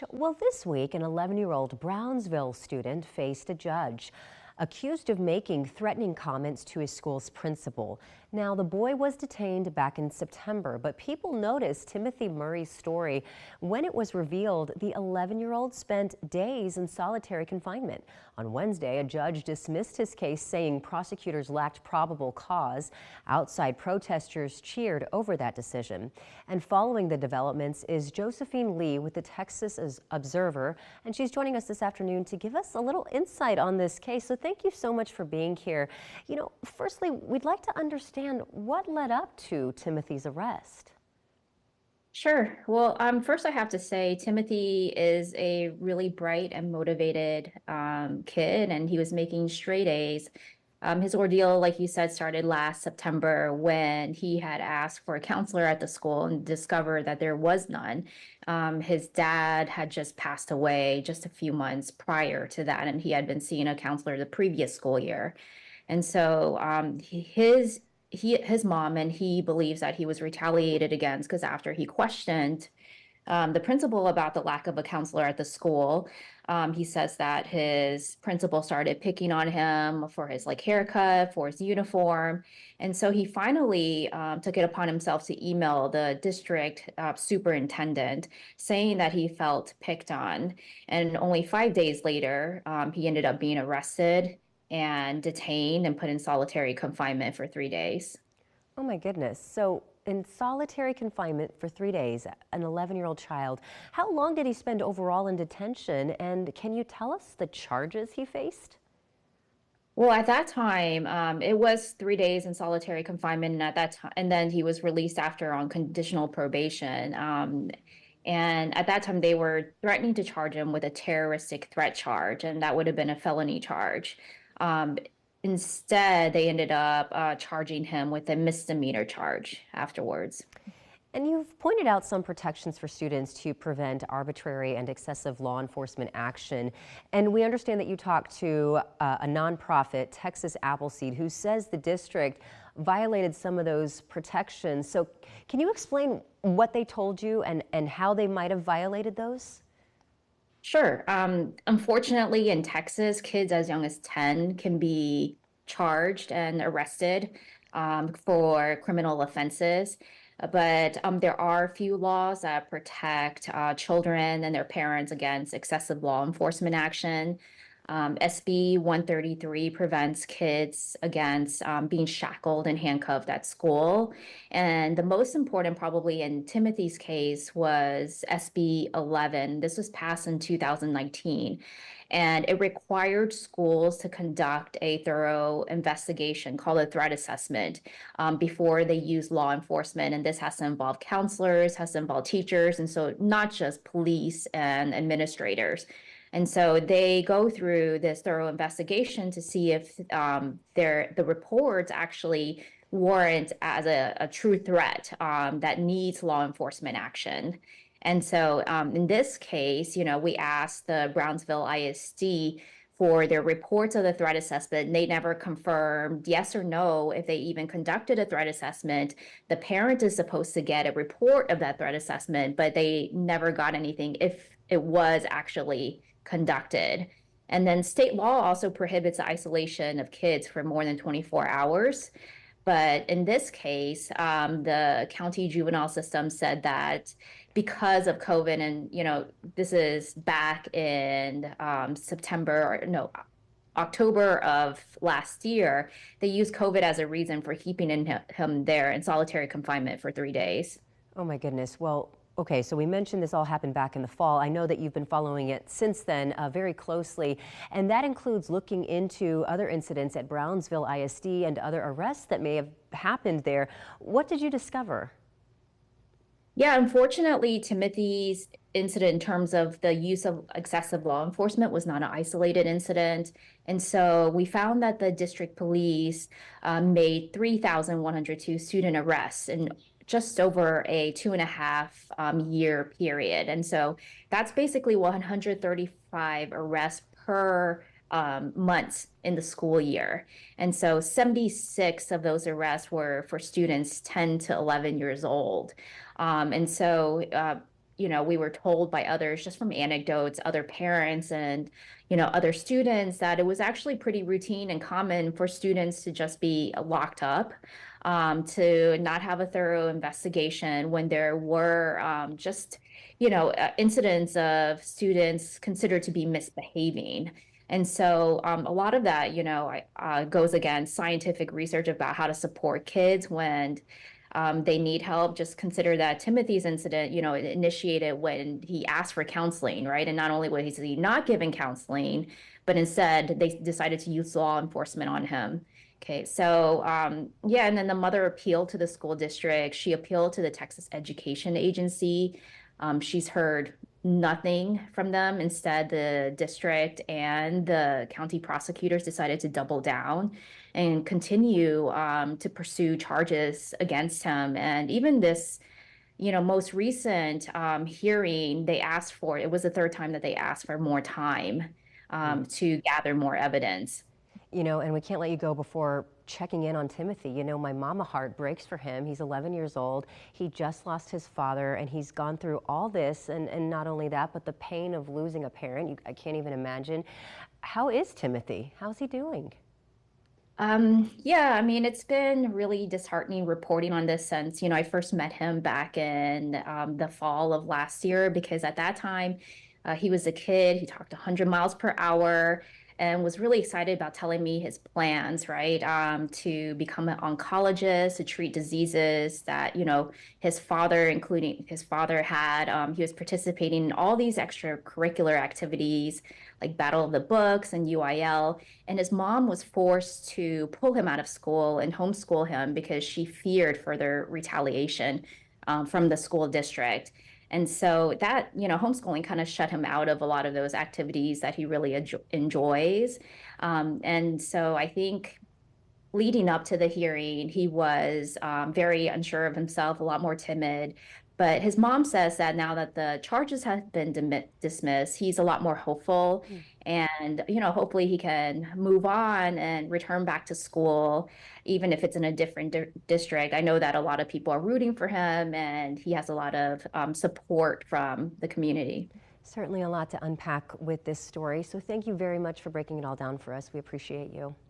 Well, this week, an 11-year-old Brownsville student faced a judge accused of making threatening comments to his school's principal. Now, the boy was detained back in September, but people noticed Timothy Murray's story when it was revealed the 11-year-old spent days in solitary confinement. On Wednesday, a judge dismissed his case, saying prosecutors lacked probable cause. Outside protesters cheered over that decision. And following the developments is Josephine Lee with the Texas Observer, and she's joining us this afternoon to give us a little insight on this case. So thank you so much for being here. Firstly, we'd like to understand what led up to Timothy's arrest. Sure. Well, first I have to say Timothy is a really bright and motivated kid, and he was making straight A's. His ordeal, like you said, started last September when he had asked for a counselor at the school and discovered that there was none. His dad had just passed away just a few months prior to that, and he had been seeing a counselor the previous school year. And so his mom and he believes that he was retaliated against because after he questioned the principal about the lack of a counselor at the school, he says that his principal started picking on him for his haircut, for his uniform. And so he finally took it upon himself to email the district superintendent saying that he felt picked on. And only 5 days later, he ended up being arrested and detained and put in solitary confinement for 3 days. Oh my goodness. So in solitary confinement for 3 days, an 11-year-old child. How long did he spend overall in detention? And can you tell us the charges he faced? Well, at that time, it was 3 days in solitary confinement, and at that time, and then he was released after on conditional probation. And at that time, they were threatening to charge him with a terroristic threat charge, and that would have been a felony charge. Um, Instead, they ended up charging him with a misdemeanor charge afterwards. And you've pointed out some protections for students to prevent arbitrary and excessive law enforcement action. And we understand that you talked to a nonprofit, Texas Appleseed, who says the district violated some of those protections. So can you explain what they told you and how they might have violated those? Sure. Unfortunately, in Texas, kids as young as 10 can be charged and arrested for criminal offenses. But there are a few laws that protect children and their parents against excessive law enforcement action. SB 133 prevents kids against being shackled and handcuffed at school. And the most important, probably in Timothy's case, was SB 11. This was passed in 2019. And it required schools to conduct a thorough investigation called a threat assessment before they use law enforcement. And this has to involve counselors, has to involve teachers, and so not just police and administrators. And so they go through this thorough investigation to see if the reports actually warrant as a true threat that needs law enforcement action. And so in this case, we asked the Brownsville ISD for their reports of the threat assessment. They never confirmed yes or no if they even conducted a threat assessment. The parent is supposed to get a report of that threat assessment, but they never got anything if it was actually conducted. And then state law also prohibits the isolation of kids for more than 24 hours. But in this case, the county juvenile system said that because of COVID, and this is back in October of last year, they used COVID as a reason for keeping him there in solitary confinement for 3 days. Oh my goodness. Well, okay, so we mentioned this all happened back in the fall. I know that you've been following it since then very closely, and that includes looking into other incidents at Brownsville ISD and other arrests that may have happened there. What did you discover? Yeah, unfortunately, Timothy's incident in terms of the use of excessive law enforcement was not an isolated incident. And so we found that the district police made 3,102 student arrests in just over a 2.5 year period. And so that's basically 135 arrests per months in the school year. And so 76 of those arrests were for students 10 to 11 years old. And so we were told by others, just from anecdotes, other parents and, other students, that it was actually pretty routine and common for students to just be locked up, to not have a thorough investigation when there were just, incidents of students considered to be misbehaving. And so a lot of that, goes against scientific research about how to support kids when they need help. Just consider that Timothy's incident, it initiated when he asked for counseling, right? And not only was he not given counseling, but instead they decided to use law enforcement on him. Okay, so yeah, and then the mother appealed to the school district. She appealed to the Texas Education Agency. She's heard nothing from them. Instead, the district and the county prosecutors decided to double down and continue to pursue charges against him. And even this, most recent hearing, they asked for, it was the third time that they asked for more time to gather more evidence. And we can't let you go before checking in on Timothy. My mama heart breaks for him. He's 11 years old. He just lost his father, and he's gone through all this. And not only that, but the pain of losing a parent. I can't even imagine. How is Timothy? How's he doing? Yeah, I mean, it's been really disheartening reporting on this since, I first met him back in the fall of last year, because at that time, he was a kid. He talked 100 miles per hour and was really excited about telling me his plans, right? To become an oncologist, to treat diseases that, his father, including his father, had. He was participating in all these extracurricular activities like Battle of the Books and UIL. And his mom was forced to pull him out of school and homeschool him because she feared further retaliation from the school district. And so that, homeschooling kind of shut him out of a lot of those activities that he really enjoys. And so I think leading up to the hearing, he was very unsure of himself, a lot more timid. But his mom says that now that the charges have been dismissed, he's a lot more hopeful. And, hopefully he can move on and return back to school, even if it's in a different district. I know that a lot of people are rooting for him, and he has a lot of support from the community. Certainly a lot to unpack with this story. So thank you very much for breaking it all down for us. We appreciate you.